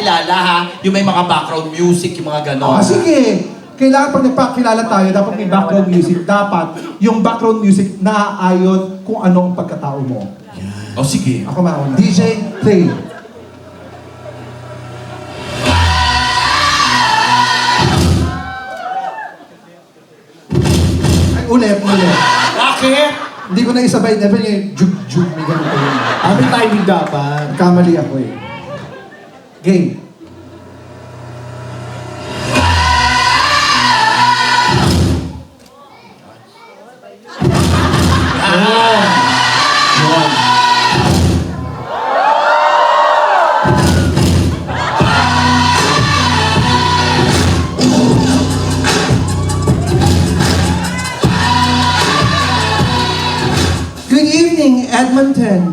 Kilala ha, yung may mga background music, yung mga gano'n. Sige. Kailangan pag nagpakilala tayo, dapat may background music. Dapat yung background music naaayon kung anong pagkatao mo. O sige. Ako mauna. DJ, play. Ay, ulit. Bakit? Hindi ko na isabay. Never yung jug-jug. May ganun ko yun. May timing dapat. Kamali ako eh. Game. Good evening, Edmonton.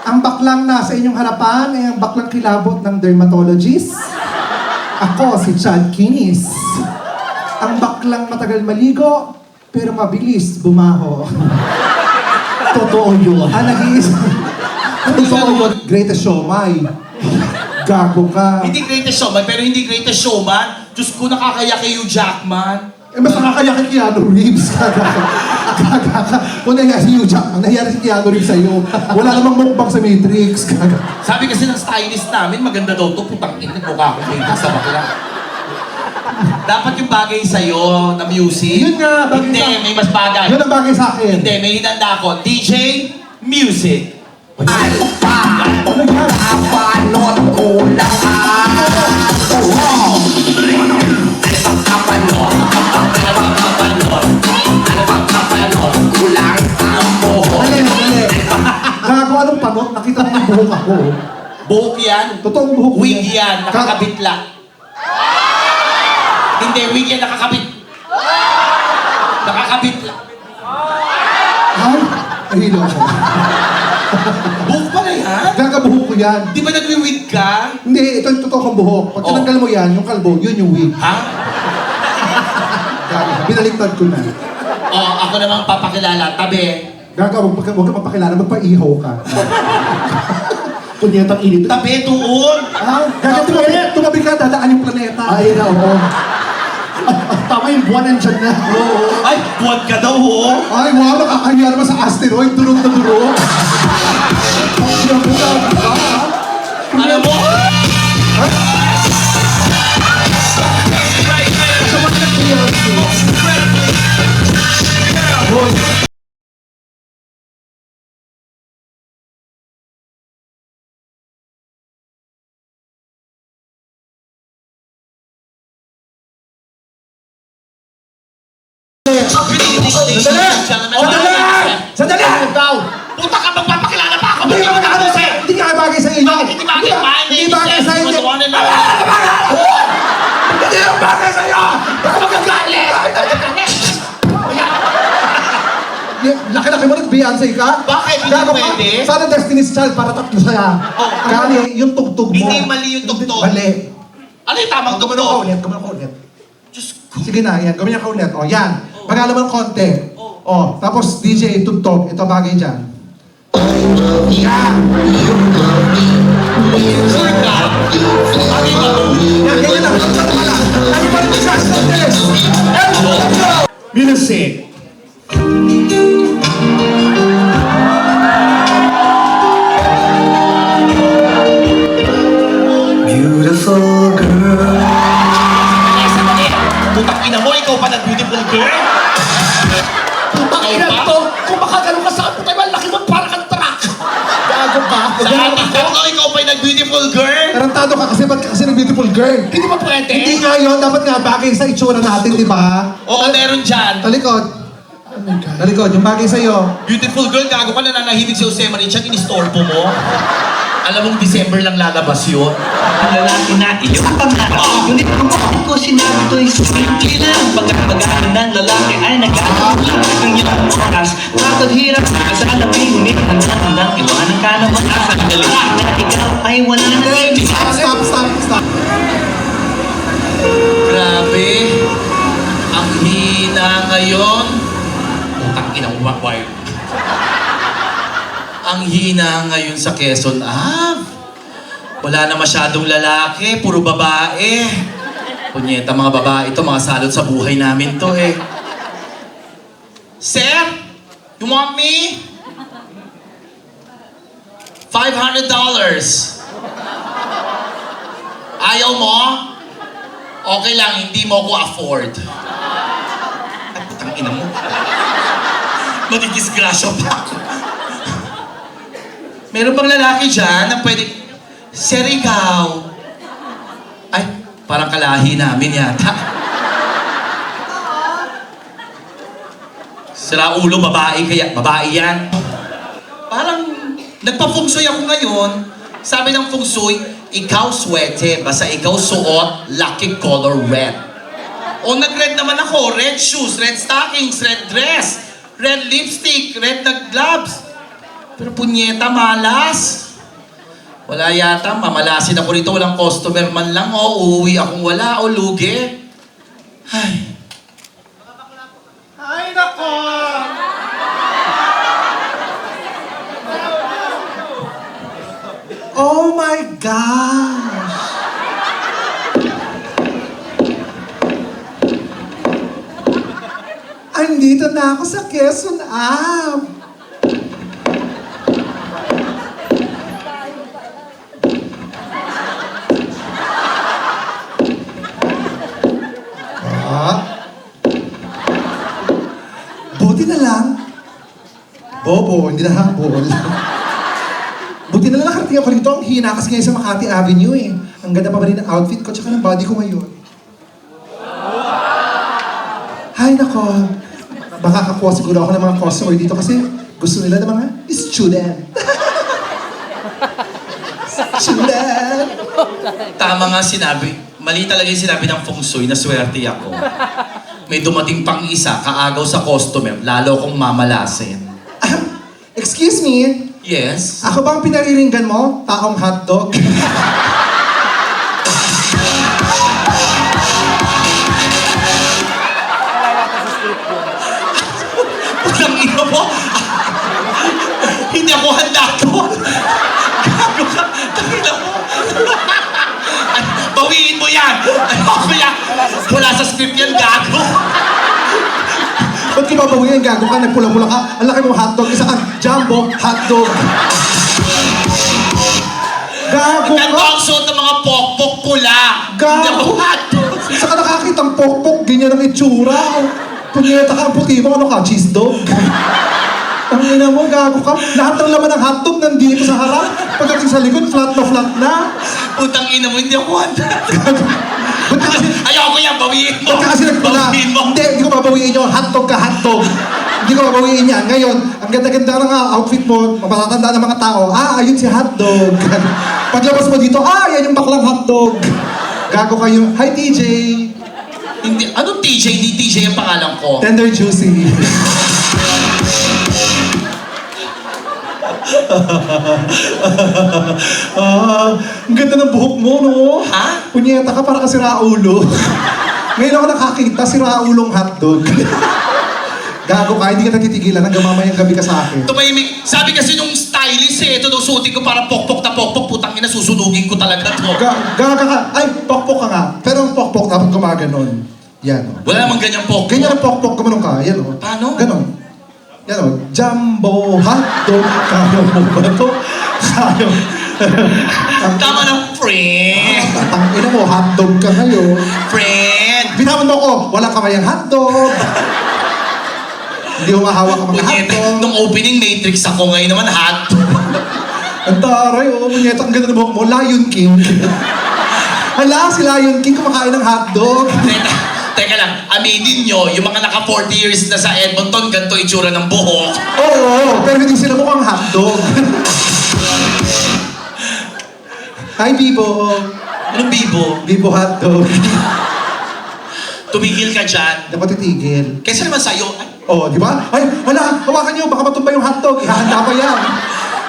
Ang baklang nasa inyong harapan ay ang baklang kilabot ng dermatologist. Ako si Chad Kinis. Ang baklang matagal maligo, pero mabilis bumaho. Totoo yun. Nag-iisip. Totoo yun. Greatest showman. Gago ka. Hindi greatest showman, pero hindi greatest showman. Diyos ko, nakakaya kay Hugh Jackman. Mas nakakaya kay Keanu Reeves. Gaga ka. Kung nangyari si Hugh Jackman, nangyari si Keanu Reeves sa'yo. Wala namang mukbang sa Matrix. Gaga. Sabi kasi ng stylist namin, maganda daw to, putang ina, mukha akong Matrix sa bakla. Dapat yung bagay sa'yo na music. Yun nga, bagay Hindi, sa- may mas bagay. Yun ang bagay sa akin. Hindi, may hinanda ako. DJ, music. Ano yan? Napanood ko lang Mali. Gago, anong panot? Nakita mo yung buhok ako. Buhok yan. Totoong buhok ko Wig yan. yan, nakakabit lang. Hindi, wig yan, nakakabit. Nakakabit lang. Ay, nahilo ako. Buhok pala yan. Gagabuhok ko yan. Di ba nagwi-wig ka? Hindi, ito yung totoo kong buhok. Pag Oh. tinanggal mo yan, yung kalbo, yun yung wig. Ha? Gago. Binaliktad ko na. O, ako namang papakilala. Tabi. Gago, huwag ka mapakilala, magpa-ihaw ka. Kunyatang init. Tabi, tuon. Gago, tumabi ka, dadaan yung planeta. Ay, na, oo. Tama yung buwan nandyan na. Oo. Ay, buwan ka daw, ho. Ay, wow, nakakahiya naman sa asteroid, durog na durog. Alam mo? Sandali! Puta ka, magpapakilala pa ako. Hindi ka bagay sa Hindi ka bagay sa inyo. Hindi bagay. Hindi bagay sa inyo. Hindi Hindi yung bagay sa iyo! Baka magagalit! Laki-laki mo nag-Beyonce ka? Bakit? Hindi Gago ka? pwede? Sana Destiny's Child para tatlo saya. Oh. Kali, yung tugtog mo. Hindi mali yung tugtog. Mali. Ano yung tamang Gawin ka ulit, gawin ka ulit. Sige na, yan. Gawin ka ulit. O, yan. Pag-alam mo ng konti. O, tapos DJ, tugtog. Ito bagay dyan. Yan. Sure ka? Ano yung bago? Yan, ganyan lang. Ano ba yung disaster test? Music. Beautiful girl. Putang ina mo, ikaw pa nag-beautiful girl? Putang ina to. Kung makagano ka sa akin, tayo laki mo para kang truck. Gago ka. Sa ating tatlo, ikaw pa yung nag-beautiful girl? Tarantado ka kasi, ba't ka kasi nag-beautiful girl? Hindi ba pwede? Hindi nga yun, dapat nga bagay sa itsura natin, di ba? Oo, meron dyan. Talikod. Talikod, yung bagay sa'yo. Beautiful girl, gago ka, nananahimik si Jose Marie Chan, in-storpo mo. Alam mong December lang lalabas yun. Ang lalaki na iyong pamana. Ngunit kung bakit ko sinabi to'y simple lang. Pagkakagano ng lalaki ay nag-aaral ng iyong oras. Kapag hirap na sa alamin, ngunit handang iwanan ka naman sa dali na ikaw ay wala na Stop. Grabe. Ang hina ngayon. Putang ina mo, wild. Ang hina ngayon sa Quezon Ave. Wala na masyadong lalaki, puro babae. Punyeta, mga babae to, mga salot sa buhay namin to eh. Sir, you want me? $500. Ayaw mo? Okay lang, hindi mo ko afford. Ay, putang ina mo. Madidisgrasya pa ako. Meron bang lalaki dyan na pwede... Sir, ikaw. Ay, parang kalahi namin yata. Sira ulo, babae kaya. Babae yan. Parang nagpa-fungsoy ako ngayon. Sabi ng fungsoy, ikaw swerte, basta ikaw suot, lucky color red. O nag-red naman ako, red shoes, red stockings, red dress, red lipstick, red na gloves. Pero punyeta, malas. Wala yata, mamalasin ako rito, walang customer man lang, o uuwi akong wala, o lugi. Ay. Ay, nako! Oh my gosh! Andito na ako sa Quezon App. Buti na lang. Bobo, hindi na habol. Buti na lang nakarating ako rito. Ang hina kasi ngayon sa Makati Avenue eh. Ang ganda pa ba rin ng outfit ko tsaka ng body ko ngayon. Hay nako. Baka kakuha siguro ako ng mga customer dito kasi gusto nila ng mga student. Student! Tama nga sinabi. Mali talaga yung sinabi ng feng shui na swerte ako. May dumating pang isa, kaagaw sa customer, lalo kong mamalasin. Excuse me, Yes? ako bang pinariringgan mo? Taong hotdog? Walang ino mo? Hindi ako handa doon. Gago ka. Tangina mo. Ay, bawiin mo yan. Ano ko yan? Wala sa script yan, gago. Ba't ko babawiin? Gago ka, nagpula-pula ka. Ang laki mo hotdog, isa kang jumbo hotdog. Gago Ganda ka! ang suot ng mga pokpok pula. Gago. Hindi ako hotdog. Saka nakakitang pokpok, ganyan ang itsura. Punyeta ka, ang puti mo, ano ka, cheese dog? Ang ina mo, gago ka. Lahat ng laman ng hotdog nandito sa harap. Pagdating sa likod, flat na. Putang ina mo, hindi ako handa. Ba't ka kasi, Ayoko yan, bawiin mo. ba't ka kasi nagpula? Bawiin mo. Hindi ko babawiin yun. Hotdog ka, hotdog. Hindi ko babawiin yan. Ngayon, ang ganda-ganda ng outfit mo, mapatatanda ng mga tao, ayun si hotdog. Paglabas mo dito, yan yung baklang hotdog. Gago kayo. Hi, TJ. Hindi, anong TJ? Hindi TJ ang pangalan ko. Tender juicy. Ang ganda ng buhok mo, no? Ha? Punyeta ka para kasi Raulo. Ngayon ako nakakita si Raulong hotdog. Gago ka, hindi ka natitigilan hanggang mamayang gabi ka sa akin. Tumahimik. Sabi kasi nung stylist ito daw suotin ko para pokpok na pokpok. Putang ina, susunugin ko talaga to. Gaga ka. Ay, pokpok ka nga. Pero ang pokpok dapat gumaganon. Yan, o. Wala namang ganyang pokpok. Ganyan ang pokpok, gumanon ka. Yan, o. Paano? Ganon. Yan, o. Jumbo hotdog. Kaya mo ba ito? Kaya. Tama ng friend. Tangina mo, hotdog ka ngayon. Friend. Bitawan mo ko, walang kamayang hotdog. Hindi ko mahawak ang mga Punyeta, hotdog. nung opening Matrix ako ngayon naman hot. Ang taray, punyeta, ang ganda ng buhok mo, Lion King. Hala, si Lion King kumakain ng hotdog. Teka lang, aminin nyo, yung mga naka 40 years na sa Edmonton, ganito itsura ng buhok. Oo, pero hindi sila mukhang hotdog. Hi, Bibo. Anong bibo? Bibo hotdog. Tumigil ka dyan. Dapat titigil. Kesa naman sa'yo, ay, Oh, di ba? Ay, wala, hawakan niyo, baka matumba yung hotdog. Ihahanda pa yan.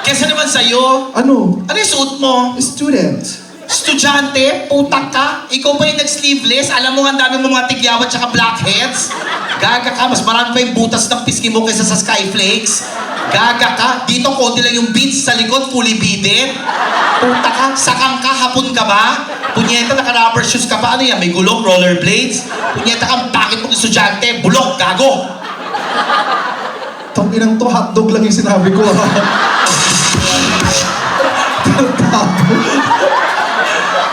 kesa naman sa'yo, Ano? ano yung suot mo? Student. Estudyante, putak ka. Ikaw ba yung nag-sleeveless? Alam mo nga ang dami mo mga tigyawat tsaka blackheads? Gaga ka, mas marami pa yung butas ng pisngi mo kaysa sa Skyflakes. Gaga ka. Dito konti lang yung beats sa likod, fully beaded. Puta ka, sakang ka, hapon ka ba? Punyeta, naka-rubber shoes ka pa. Ano yan? May gulong, rollerblades. Punyeta ka, bakit mong estudyante? Bulok, gago. Tanginang to, hotdog lang yung sinabi ko.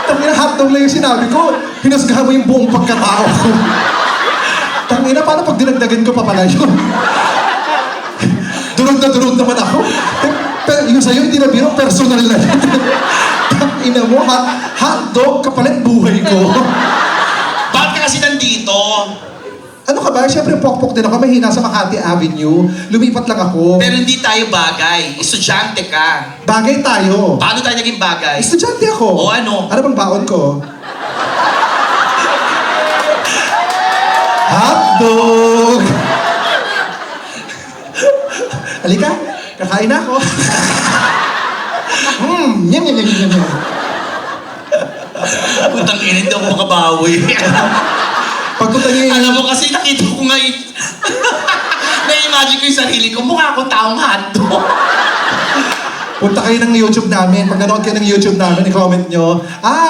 Tangina, hotdog lang yung sinabi ko. Hinasgahan mo yung buong pagkatao ko. Tangina, paano pag dinagdagan ko pa pala yun? Durog naman ako. Pero yung sa'yo, hindi na biro, personal na yun. Tangina mo, hotdog, kapalit buhay ko. Bakit ka kasi nandito? Ano ka ba? Siyempre, pokpok din ako. Mahina sa Makati Avenue. Lumipat lang ako. Pero hindi tayo bagay. Estudyante ka. Bagay tayo. Paano tayo naging bagay? Estudyante ako. O ano? Ano bang baon ko? Hotdog! Halika, kakain na ako. Yan. Putang ina, hindi ako makabawi. Pagpunta niya Alam mo kasi nakita ko ngayon. Na-imagine ko yung sarili ko, mukha akong taong hotdog. punta kayo ng YouTube namin. Pag nanood kayo ng YouTube namin, i-comment nyo,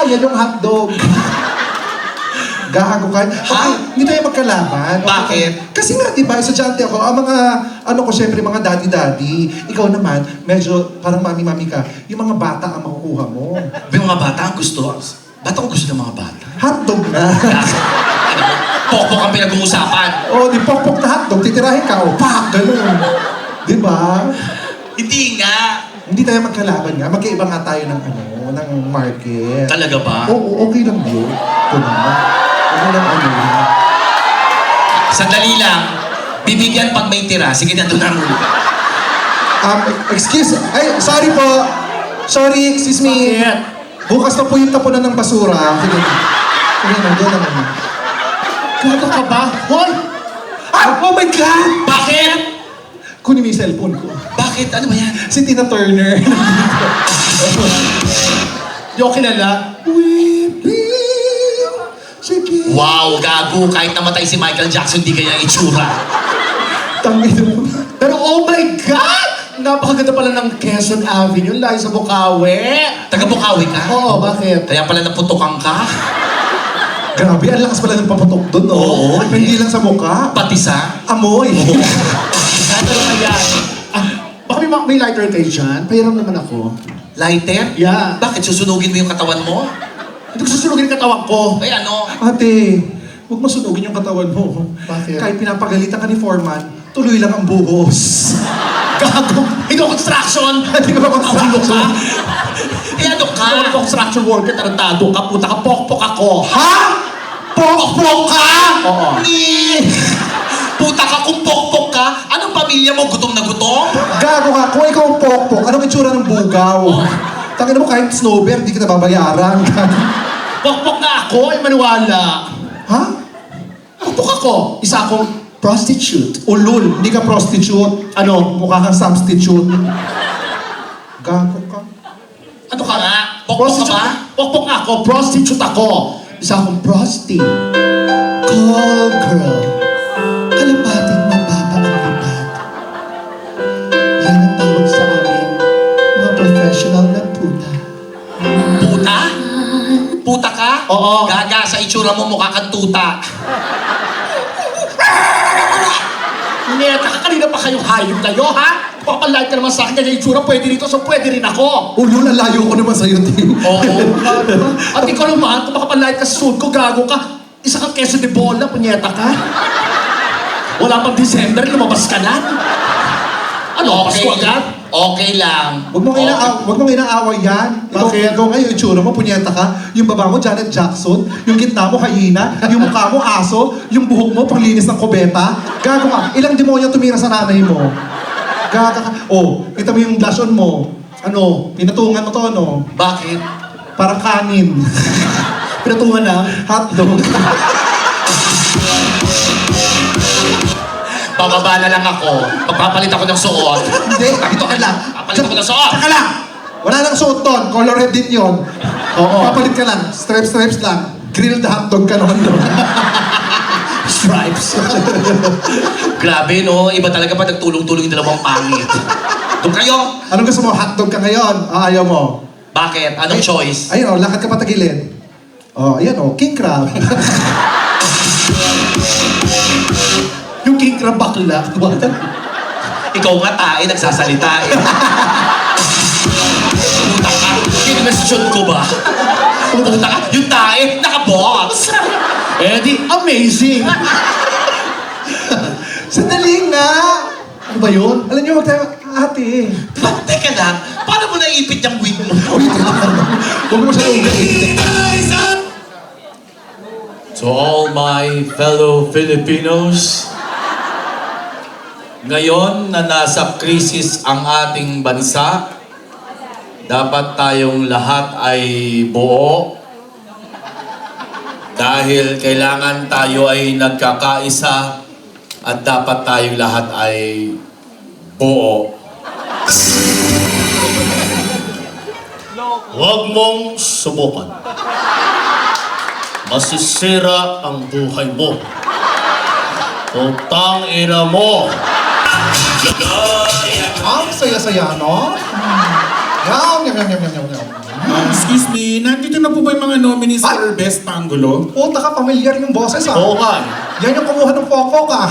yan yung hotdog. Gahago ka. Okay, hindi tayo magkalaban. Okay. Bakit? Kasi nga, di ba, estudyante ako, ang mga, syempre, mga daddy-daddy, ikaw naman, medyo parang mami-mami ka, yung mga bata ang makukuha mo. May mga bata ang gusto. Ba't ako gusto ng mga bata? Hotdog na. Pokpok ang pinag-uusapan. Di pokpok na hotdog, titirahin ka, pak, ganun. Di ba? Hindi nga. Hindi tayo magkalaban nga, magkaiba nga tayo ng ng market. Talaga ba? Oo, okay lang yun. Ito na. Ano lang Sandali lang. Bibigyan pag may tira. Sige na, doon na muna. Excuse, sorry po. Sorry, excuse me. Bukas na po yung tapunan ng basura. Sige na, doon na muna. Gago ka ba? Hoy! Oh my God! Bakit? Kunin mo yung cellphone ko. Bakit? Ano ba yan? Si Tina Turner. Yung kilala? Sige. Wow, gago. Kahit namatay si Michael Jackson, di kanya itsura. Tangin mo. Pero oh my God! Napakaganda pala ng Quezon Avenue, layo sa Bukawi. Taga-Bukawi ka? Oo, bakit? Kaya pala naputukan ka? Grabe, ang lakas pala ng paputok doon, no? Oo. Hindi lang sa mukha. Pati sa? Amoy. Ano ba yan? Baka may lighter kayo dyan? Pahiram naman ako. Lighter? Yeah. Bakit? Susunugin mo yung katawan mo? Hindi ko susunugin yung katawan ko. Ay ano? Ate, huwag masunugin yung katawan mo. Bakit? Kahit pinapagalitan ka ni Foreman, tuloy lang ang buhos. Gago! Hindi ko construction! Hindi ka ba construction? Eh ano ka? Hindi ko construction worker, tarantado ka, puta ka, pokpok ako. Ha? Pokpok ka? Oo. Ni! Puta ka kung pokpok ka. Anong pamilya mo? Gutom na gutom? Gago ka. Kung ikaw ang pokpok, anong itsura ng bugaw? Tangin mo kahit snowbear, di kita babayaran. Pokpok na ako, ay maniwala. Ha? Pokpok ako. Isa akong prostitute. Ulul, hindi ka prostitute. Ano? Mukha kang substitute. Gago ka. Ano ka nga? Pokpok ka ba? Pokpok nga ako, prostitute ako. Isa akong prosti. Call girl. Kalapating mababa ang lipat. Yan ang tawag sa amin, mga professional na puta. Puta? Puta ka? Oo. Gaga, sa itsura mo mukha kang tuta. Neta ka, kanina pa kayong hayop kayo, ha? Papalike ka naman sa akin, kaya itsura pwede rito, so pwede rin ako. Ulul, ang layo ko naman sa'yo, Tim. Oo. At ikaw naman, kung makapalike ka sa suit ko, gago ka. Isa kang keso de bola, punyeta ka. Wala pang December, lumabas ka na. Ano, Pasko agad? Okay lang. Huwag mong inaaway yan. Bakit? Ikaw ngayon, itsura mo, punyeta ka. Yung baba mo, Janet Jackson. Yung gitna mo, hyena. Yung mukha mo, aso. Yung buhok mo, panglinis ng kubeta. Gago ka. Ilang demonyo tumira sa nanay mo? Gago ka. Oh, kita mo yung blush on mo. Ano? Pinatungan mo to, ano? Bakit? Parang kanin. Pinatungan na. Hotdog. Bababa na lang ako. Pagpapalit ako ng suot. Hindi, dito ka lang. Papalit ako ng suot. Tsaka lang. Wala nang suot doon. Color red din yun. Oo. Papalit ka lang. Stripes lang. Grilled hotdog ka naman doon. stripes. Grabe, no? Iba talaga pa nagtulong-tulong yung dalawang pangit. Doon kayo. Anong gusto mo? Hotdog ka ngayon? Ayaw mo? Bakit? Anong choice? Ayun o, lakad ka patagilid. Oh, ayan o, king crab. Yung king crab bakla. Ikaw nga tae, nagsasalita eh. Puta ka, kinwestiyon ko ba? Puta ka, yung tae, nakabots. Eh di, amazing! Sandali nga! Ano ba yun? Alam niyo, wag tayo, ate. Teka lang, paano mo naipit yung wig mo? Huwag mo siya ugain. To all my fellow Filipinos, ngayon na nasa krisis ang ating bansa, dapat tayong lahat ay buo dahil kailangan tayo ay nagkakaisa at dapat tayong lahat ay buo. Huwag mong subukan. Masisira ang buhay mo. Putang ina mo. Ang saya-saya, no? Yum, yum, yum, yum, yum, yum. Excuse me, nandito na po ba yung mga nominees for Best Pangulo? Puta ka, familiar yung boses, ah. Oo nga. Yan yung kumuha ng pokpok, ah.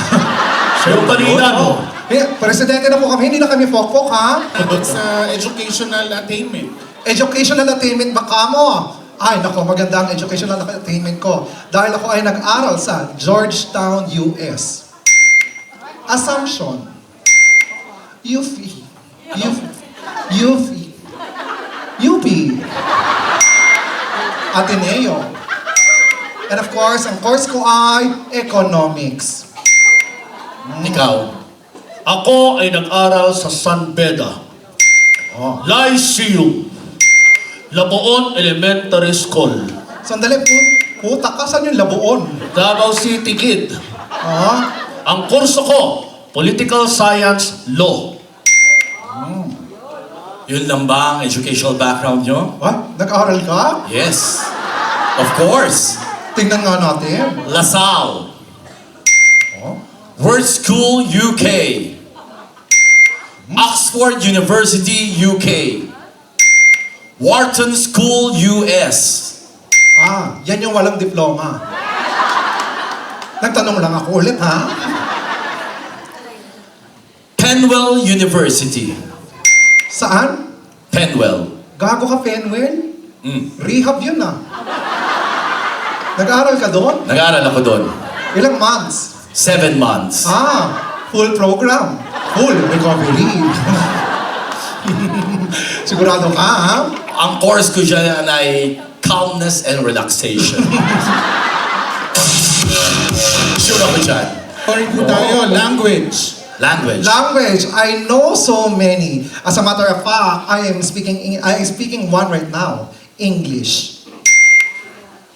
Siya yung kanina, no? Eh, presidente na po kami, hindi na kami pokpok, ha? It's educational attainment. Educational attainment ba ka mo? Ay, nako, maganda ang educational attainment ko. Dahil ako ay nag-aral sa Georgetown, US. Assumption. UP. Ateneo. And of course, ang course ko ay Economics. Ikaw. Ako ay nag-aral sa San Beda. Oh. Lyceum. Labuon Elementary School. Sandali po, puta ka, saan yung Labuon? Davao City Kid. Ah? Ang kurso ko, Political Science Law. Yun lang ba ang educational background nyo? What? Nag-aral ka? Yes. Of course. Tingnan nga natin. LaSalle. Oh. Word School, UK. Oxford University, UK. Wharton School, US. Ah, yan yung walang diploma. Nagtanong lang ako ulit, ha? Penwell University. Saan? Penwell. Gago ka, Penwell? Mm. Rehab yun, ah. Nag-aaral ka doon? Nag-aaral ako doon. Ilang months? 7 months. Ah, full program. Full recovery. Sigurado ka, ha? Ang course ko dyan ay calmness and relaxation. Sure ako dyan. Sorry po tayo, language. Language. Language, I know so many. As a matter of fact, I am speaking one right now. English.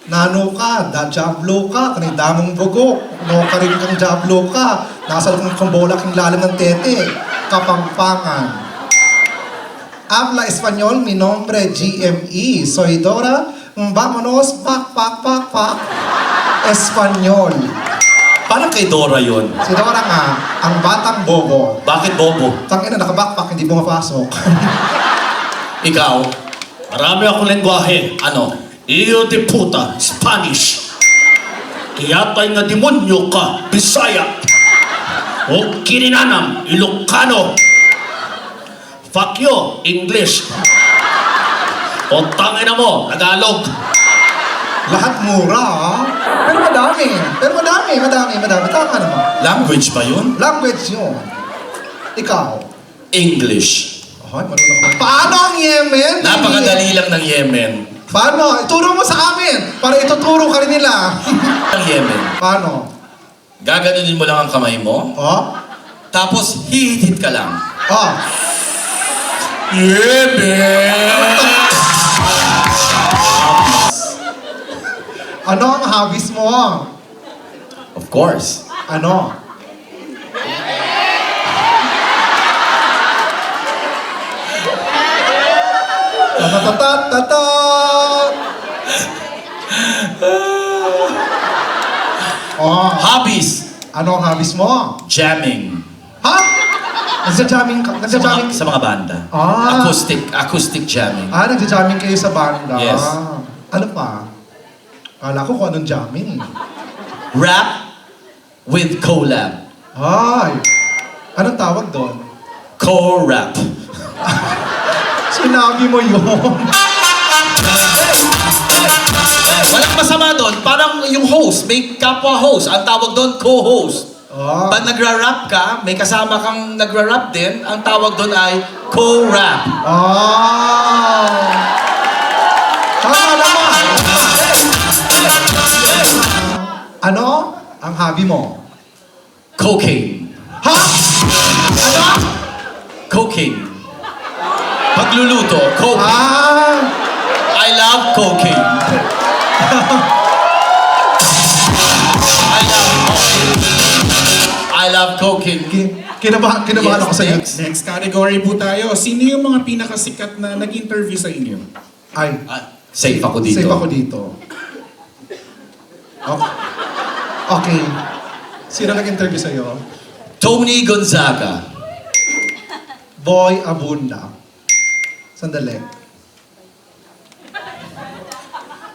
Nano ka, jablo ka, kanay damong bugok. No ka rin kang jablo ka. Nasa kang bola king lalim ng tete. Kapampangan. Habla Español, mi nombre GME. Soy Dora. Vámonos, pak. Espanyol. Parang kay Dora yun. Si Dora nga, ang batang bobo. Bakit bobo? Tangina, naka-backpack, hindi pumapasok. Ikaw, marami akong lengguwahe. Ano? Iyo de puta, Spanish. Kiyatay nga demonyo ka, Bisaya. O kininanam, Ilocano. Fuck you, English. O tangina mo, Tagalog. Lahat mura, ha? Pero madami. Tama naman. Language ba yun? Language yun. Ikaw. English. Ay, marunong ka. Paano ang Yemen? Napakadali lang ng Yemen. Paano? Ituro mo sa amin. Para ituturo ka rin nila. Ang Yemen. Paano? Gaganunin mo lang ang kamay mo, Oh? tapos hihit ka lang. Oh. Yemen! Ano ang hobbies mo? Of course. Ano? Tatatatat! Oh, Hobbies, ano ang hobbies mo? jamming. Ha? Nagja-jamming ka? Nagja-jamming? Sa mga banda. Ah. Acoustic jamming. Nagja-jamming kayo sa banda. Yes. Ano pa? Kala ko kung anong jamming. Rap with collab. Ay! Anong tawag doon? Co-rap. Sinabi mo yun. Walang masama doon. Parang yung host, may kapwa-host. Ang tawag doon, co-host. Ah. Pag nagra-rap ka, may kasama kang nagra-rap din, ang tawag doon ay co-rap. Tama naman! Ano ang hobby mo? Cocaine. Ha? Ano? Cocaine. Pagluluto, cocaine. I love cocaine. I love cocaine. Kinabahan ako sa iyo. Next category po tayo. Sino yung mga pinakasikat na nag-interview sa inyo? Ay, Safe ako dito. safe ako dito. Okay. Sino nag-interview sa iyo? Tony Gonzaga. Boy Abunda. Sandali.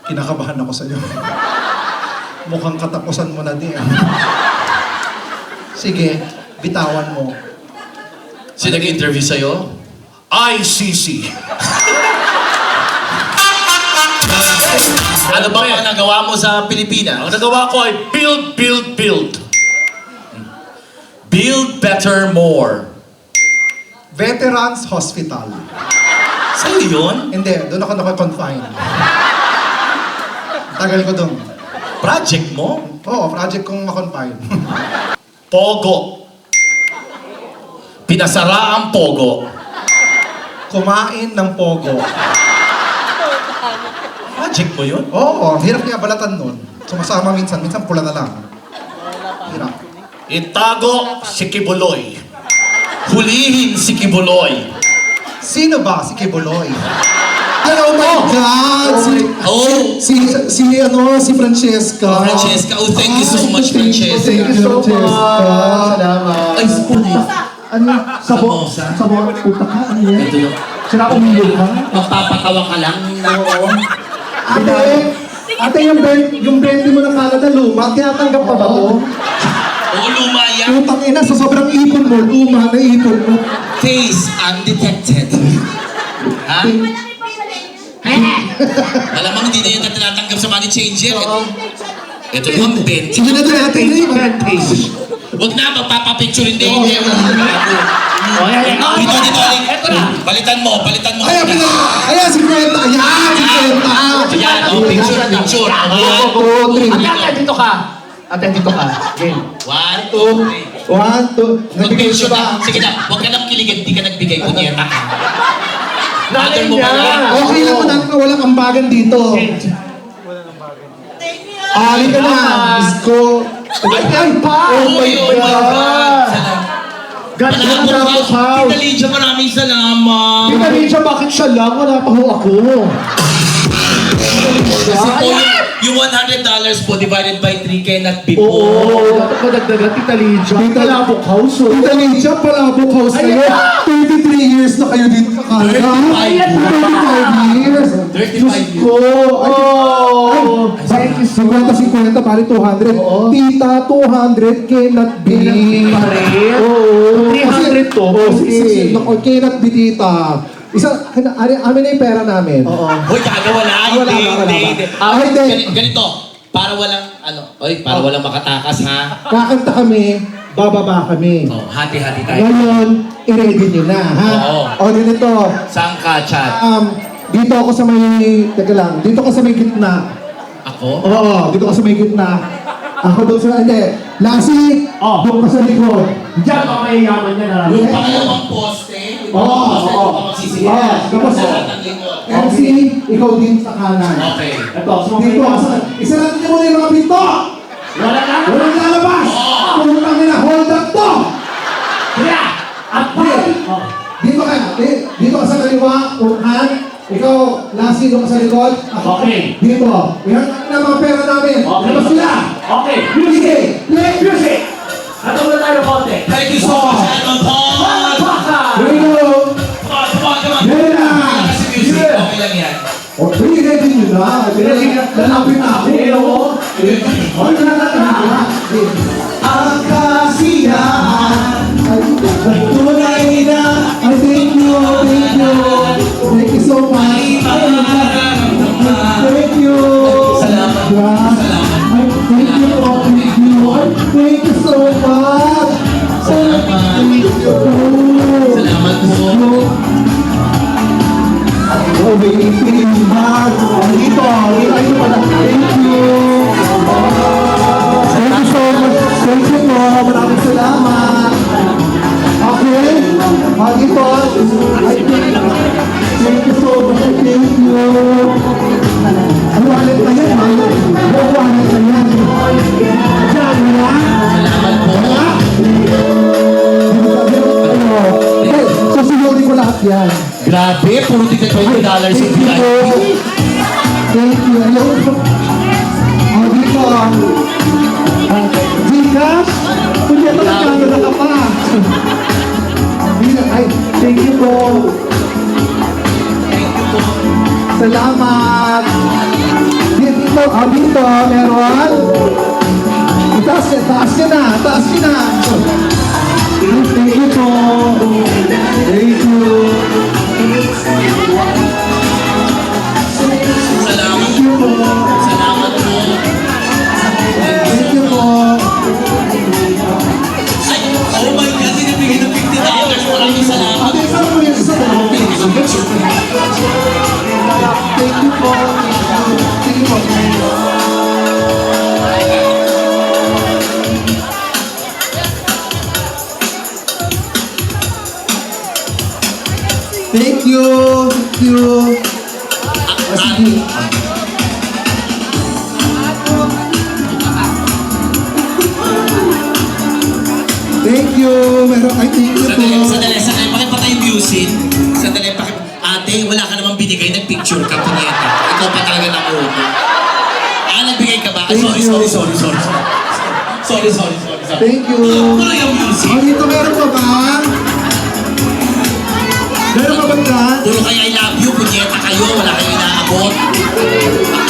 Kinakabahan ako sa iyo. Mukhang katapusan mo na din. Sige, bitawan mo. Sino nag-interview sa'yo? ICC. Ano ba ang nagawa mo sa Pilipinas? Ang nagawa ko ay build. Build better more. Veterans Hospital. Sa'yo yun? Hindi, doon ako naka-confine. Tagal ko doon. Project mo? Oo, project kong ma-confine. Pogo. Pinasara ang Pogo. Kumain ng pogo. Project mo yun? Oo, hirap niya balatan nun. Sumasama minsan pula na lang. Hirap. Itago si Kibuloy. Hulihin si Kibuloy. Sino ba si Kibuloy? Oh my God! Si Francesca. Francesca, oh thank you so much, Francesca. Thank you, Francesca. Salamat. Ay, punay. Ano? Sabo? Sabo? Puta ka? Ano yan? Ito yung Sira umilo ka? magpapatawa ka lang. Ate, yung brandy mo ng Canada luma, tinatanggap pa ba to? Oo, luma yan. Putang ina, sa sobrang ipon mo, luma na ipon mo. Face undetected. Ha? Malamang hindi na yun na tinatanggap sa money changer. Ito yung bent. Sige na natin na yung Huwag na, magpapapicture hindi. Dito. Ito na. Palitan mo. Ayan, ayan, si Kwenta. Ayan, si Kwenta. Ayan, picture. Dito ka. Ate, dito ka. Game. 1, 2, 3. 1, 2. Nagbigay siya Mag-picture ba? na. Sige na, huwag ka nang kiligin. Di ka nagbigay. Kunyeta ka. Mother mo niya. ba yan? Okay lang mo natin na walang ambagan dito. Ali ka na. Isko. Ay, pa! Oh my God! Salamat. Tita Lydia, maraming salamat. Tita Lydia, bakit siya lang? Wala pa ho ako. Kasi po yung $100 po divided by 3 cannot be po. Oo, dapat madagdagan, Tita Lydia. Palabok house, oh. Tita Lydia, palabok house kayo. 33 years na kayo dito sa Canada. 35 years. 35 Diyos ko. Oh! Thank you. 50, pari 200. Tita, 200 cannot be. Oo. 300 to. Okay. Cannot be, tita. Amin na yung pera namin. Oo. Hoy, kaga wala. Wala ba? Hindi. Ganito. Para walang, para walang makatakas ha. Kakanta kami, bababa kami. Oh, hati-hati tayo. Ngayon, i-ready nyo na, ha? Oo. O, ganito. Saan ka, chat? Dito ako sa may, teka lang, dito ka sa may gitna. Ako? Oo, dito ka sa may gitna. Ako doon sa, hindi. Lassie, doon ka sa likod. Diyan ka may yaman niya na. Yung pangalawang poste. Oo. Magsisiyas. Tapos, Lahat ng likod. MC, ikaw din sa kanan. Okay. Ito, Dito ka sa, isarap niyo muna yung mga pinto! Wala na. Walang lalabas! Putang ina, hold up to! Kaya! At pa! Dito ka sa kaliwa, unahan. Ikaw, Lassie, doon ka sa likod. Ako, Okay. dito. Yan na mga pera namin. namin. Labas sila. Okay, music! Play. Music! Natulad tayo konti. Thank you so much, Edmond Paul! Baka! Here we go. Come on. Yan na. Kasi music, okay lang yan. O, ready nyo na. Lalapit na ako. O, ang kasiyahan ay tunay na. I thank you. Thank you so much. Thank you. Salamat. Thank you. Thank you so much. Salamat po. Oh, waiting back. Dito pala. Thank you. Thank you so much. Thank you po. Maraming salamat. Okay. Dito. Thank you so much. Thank you. Ang wallet na yan. Ang wallet na yan. Diyan, wala? Salamat po. Wala? Okay, susunodin ko lahat yan. Grabe, puro tika $20 yung Thank you po. VIP. Thank you. Hello. Dito. Gcash? Kunya ito nagkagala ka pa. Ay, thank you po. Salamat. Dito, dito, meron. Taas ka na. Thank you po. Thank you. Salamat Thank you po. Salamat po. Thank you po. Ay, oh my God, sinibigay ng $50. Maraming salamat. Ate, isa po yung isa po. Thank you po. Thank you po. Thank you. Thank you. Sige. Thank you. Meron, ay thank you po. Sandali. Pakipatay yung music. Sandali, Ate, wala ka namang binigay. Nag-picture ka, punyeta. Ikaw pa talaga na una. Nagbigay ka ba? Thank you. Sorry. Thank you. Puro yung music. Dito meron pa ba? Meron pa ba dyan? Puro kayo I love you, punyeta kayo. Wala kayo inaabot.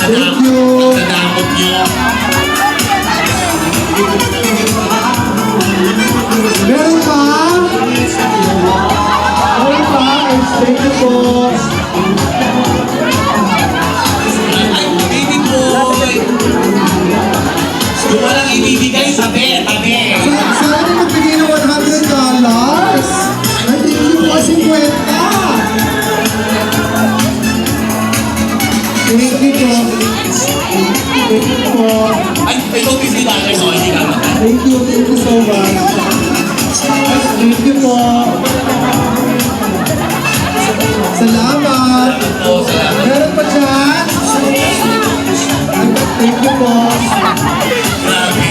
Thank you. Pagkadamot nyo. Meron pa? Meron pa? Thank you po. Ay, baby boy. Yung walang ibibigay, tabi. Sana magbigay ng $100. Ay, thank you po, 50. Thank you po. Thank you po. Ay, ito $50. So, hindi ka naman. Thank you so much. Thank you po. Salamat. Salamat. Meron pa dyan? Thank you po. Grabe.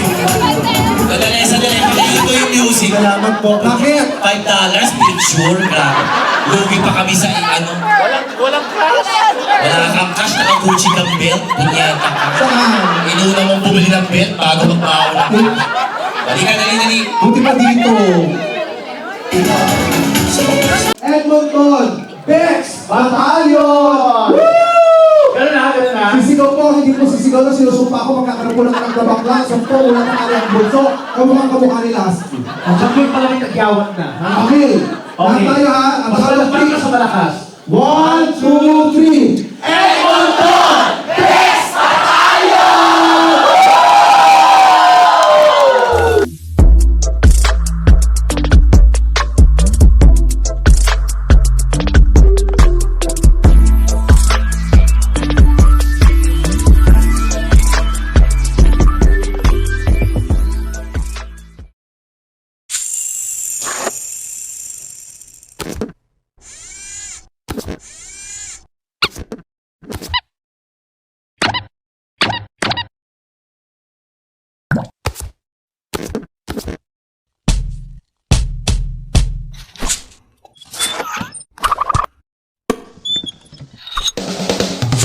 Sandali. Pagkain ko yung music. Salamat po. Bakit? $5 picture, grabe. Lugi pa kami sa Walang cash. Wala kang cash, naka-Gucci kang belt. Punyeta ka. Saan? Inuna mong bumili ng belt bago magbaho ng cash. Dali. Buti pa dito. Edmonton, Bex, Batalyon! Ganun na. Sisigaw po, hindi po sisigaw na sinusumpa ako, magkakaroon po ng nagdabakla, sampo, wala na kami ang bunso, kamukha ni Lasky. Sabihin pala may tagyawan na. Ha? Okay, lahat tayo ha, ang Mas tayo malakas ka sa malakas. 1, 2, 3,